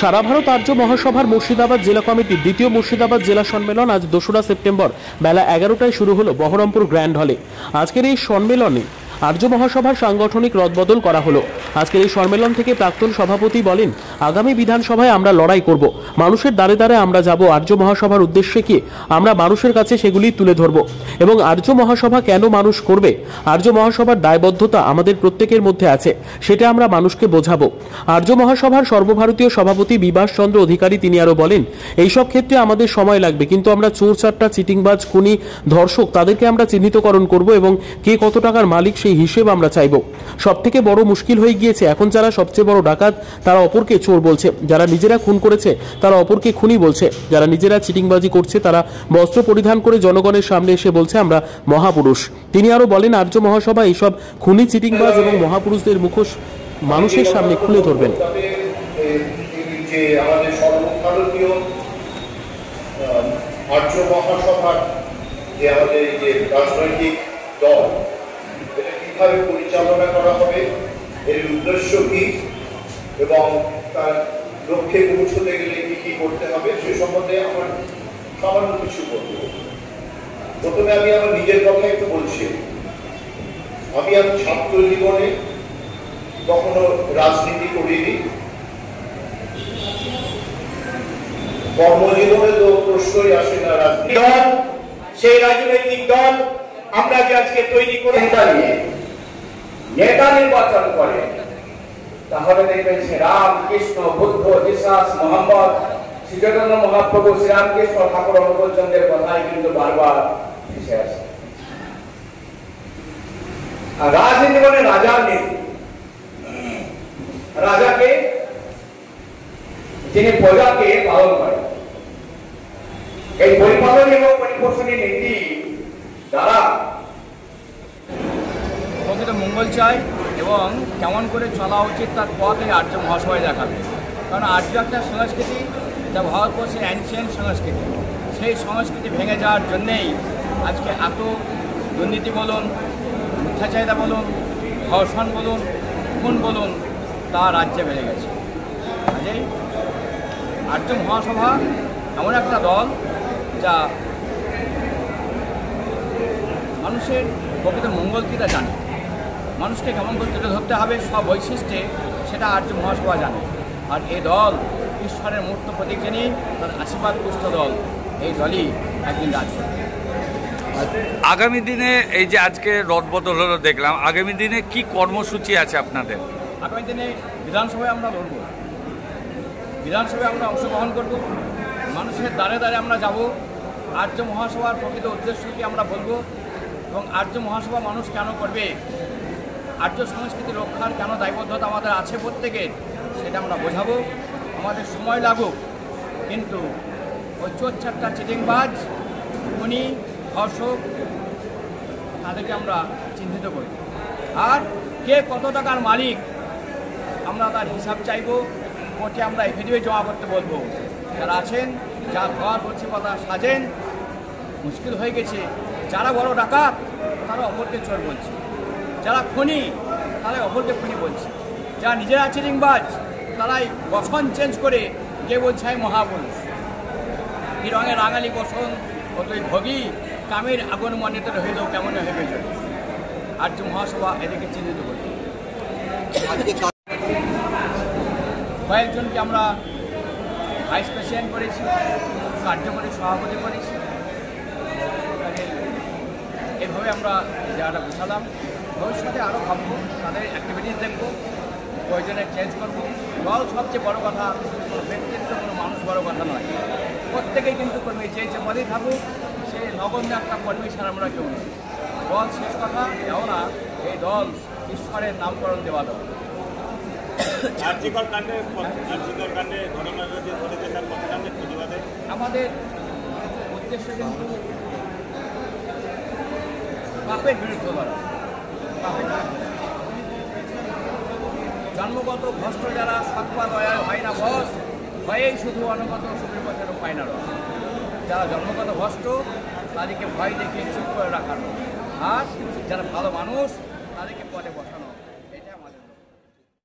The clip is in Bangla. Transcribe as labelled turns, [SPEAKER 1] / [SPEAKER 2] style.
[SPEAKER 1] সারা ভারত আর্য মহাসভার মুর্শিদাবাদ জেলা কমিটির দ্বিতীয় মুর্শিদাবাদ জেলা সম্মেলন আজ 2রা সেপ্টেম্বর বেলা 11টায় শুরু হলো বহরমপুর গ্র্যান্ড হলে। আজকের এই সম্মেলনে আর্য মহাসভার সাংগঠনিক রদবদল করা হলো। আজকের এই সম্মেলন থেকে প্রাক্তন সভাপতি বলেন, আগামী বিধানসভায় আমরা লড়াই করব, মানুষের দ্বারে দ্বারে আমরা যাব, আর্য মহাসভার উদ্দেশ্যে কি আমরা মানুষের কাছে সেগুলি তুলে ধরব এবং আর্য মহাসভা কেন মানুষ করবে, আর্য মহাসভার দায়বদ্ধতা আমাদের প্রত্যেকের মধ্যে আছে, সেটা আমরা মানুষকে বোঝাবো। আর্য মহাসভার সর্বভারতীয় সভাপতি বিভাস চন্দ্র অধিকারী তিনি আরো বলেন, এইসব ক্ষেত্রে আমাদের সময় লাগবে, কিন্তু আমরা চোর চাট্টা, চিটিংবাজ, খুনি, ধর্ষক তাদেরকে আমরা চিহ্নিতকরণ করব এবং কে কত টাকার মালিক সেই হিসেব আমরা চাইব। সবথেকে বড় মুশকিল হয়ে গিয়েছে, এখন যারা সবচেয়ে বড় ডাকাত তারা অপরকে চোর বলছে, যারা নিজেরা খুন করেছে তারা অপরকে খুনি বলছে, যারা নিজেরা চিটিংবাজি করছে তারা বস্ত্র পরিধান করে জনগণের সামনে এসে বলছে আমরা মহাপুরুষ। তিনি আরো বলেন, আর্য মহাসভা এইসব খুনি, চিটিংবাজ এবং মহাপুরুষদের মুখোশ মানুষের সামনে খুলে ধরবেন।
[SPEAKER 2] আমাদের সর্বভারতীয় আর্য মহাসভার যে আমাদের যে রাজনৈতিক দল, এটা কিভাবে পরিচালনা করা হবে, এর উদ্দেশ্য কি এবং তার লক্ষ্যে পৌঁছতে গেলে কি কি করতে হবে সে সম্বন্ধে আমার সামান্য কিছু বলব। প্রথমে আমি আমার নিজের কথা একটু বলছি। আমি ছাত্র জীবনে কখনো রাজনীতি করিনি, কর্মজীবনে তো প্রশ্নই আসে না। রাজনীতি দল, সেই রাজনৈতিক দল আমরা যে আজকে তৈরি করে নেতা নির্বাচন করে, তাহলে দেখবেন সে রাম, কৃষ্ণ, বুদ্ধ, যিশাস, মোহাম্মদ, শ্রী চৈতন্য মহাপ্রভু, শ্রীরামকৃষ্ণ ঠাকুর অনুকূলচন্দ্রের কথাই কিন্তু বারবার ভেসে আসে। আর রাজনীতি মানে রাজার নীতি, রাজাকে যিনি প্রজাকে পালন করেন, এই পরিপালন এবং পরিপোষণী নীতি দ্বারা
[SPEAKER 3] প্রকৃত মঙ্গল চায় এবং কেমন করে চলা উচিত তার পথ এই আর্য মহাসভায় দেখাবে। কারণ আর্য একটা সংস্কৃতি, যা ভারতবর্ষের অ্যানশিয়েন্ট সংস্কৃতি, সেই সংস্কৃতি ভেঙে যাওয়ার জন্যেই আজকে এত দুর্নীতি বলুন, মিথ্যাচারিতা বলুন, ধর্ষণ বলুন, খুন বলুন, তা রাজ্যে বেড়ে গেছে। কাজেই আর্য মহাসভা এমন একটা দল যা মানুষের প্রকৃত মঙ্গল কী তা জানে, মানুষকে কেমন করে তুলে ধরতে হবে সব বৈশিষ্ট্যে, সেটা আর্য মহাসভা জানে। আর এই দল ঈশ্বরের মূর্ত প্রতীক যিনি, তার আশীর্বাদ পুষ্ট দল, এই দলই একদিন রাজ করবে।
[SPEAKER 4] আগামী দিনে এই যে আজকে রদবদল হলো দেখলাম, আগামী দিনে কি কর্মসূচি আছে আপনাদের?
[SPEAKER 3] আগামী দিনে বিধানসভায় আমরা লড়ব, বিধানসভায় আমরা অংশগ্রহণ করব, মানুষের দ্বারে দ্বারে আমরা যাব, আর্য মহাসভার প্রকৃত উদ্দেশ্য কি আমরা বলবো এবং আর্য মহাসভা মানুষ কেন করবে, আর্য সংস্কৃতি রক্ষার কেন দায়বদ্ধতা আমাদের আছে প্রত্যেকের, সেটা আমরা বোঝাবো। আমাদের সময় লাগুক, কিন্তু ওই চোর চাট্টা, চিটিংবাজ, খুনি, ধর্ষক তাদেরকে আমরা চিহ্নিত করি। আর কে কত টাকার মালিক আমরা তার হিসাব চাইব, কোর্টে আমরা এফিডেভিট জমা করতে বলবো। যারা আছেন, যা ঘর বলছে কথা সাজেন, মুশকিল হয়ে গেছে। যারা বড় ডাকাত তারা অপরকে চোর বলছে, যারা খুনি তারাই অপরকে খুনি বলছে, যারা নিজেরা চিটিংবাজ তারাই বসন চেঞ্জ করে কে বলছে আমি মহাপুরুষ। এই রঙে রাঙালি বসন অতই ভোগী, কামের আগুন মনিতর হইলেও কেমন হইবে যদি। আর্য মহাসভা এদিকে চিহ্নিত করি। কয়েকজনকে আমরা ভাইস প্রেসিডেন্ট করেছি, কার্যকরী সভাপতি করেছি। এভাবে আমরা জায়গাটা গুছালাম। ভবিষ্যতে আরও ভাববো, তাদের অ্যাক্টিভিটিস দেখবো, প্রয়োজনে চেঞ্জ করবো। দল সবচেয়ে বড় কথা, কোনো ব্যক্তিত্ব, কোনো মানুষ বড় কথা নয়। প্রত্যেকেই কিন্তু কর্মী, যে পদেই থাকুক সে নগণ্য একটা কর্মী ছাড়া আমরা কেউ নেই। দল শেষ কথা, কেননা এই দল ঈশ্বরের নামকরণ দেওয়া দল। আমাদের উদ্দেশ্য কিন্তু পাপের বিরুদ্ধে লড়া। জন্মগত ভ্রষ্ট যারা সৎপা দয়ায় হয় না ভস, ভয়েই শুধু অনুগত সুখের বছরও পায় না। যারা জন্মগত ভ্রষ্ট তাদেরকে ভয় দেখে চুপ করে রাখানো, আর যারা ভালো মানুষ তাদেরকে পদে বসানো।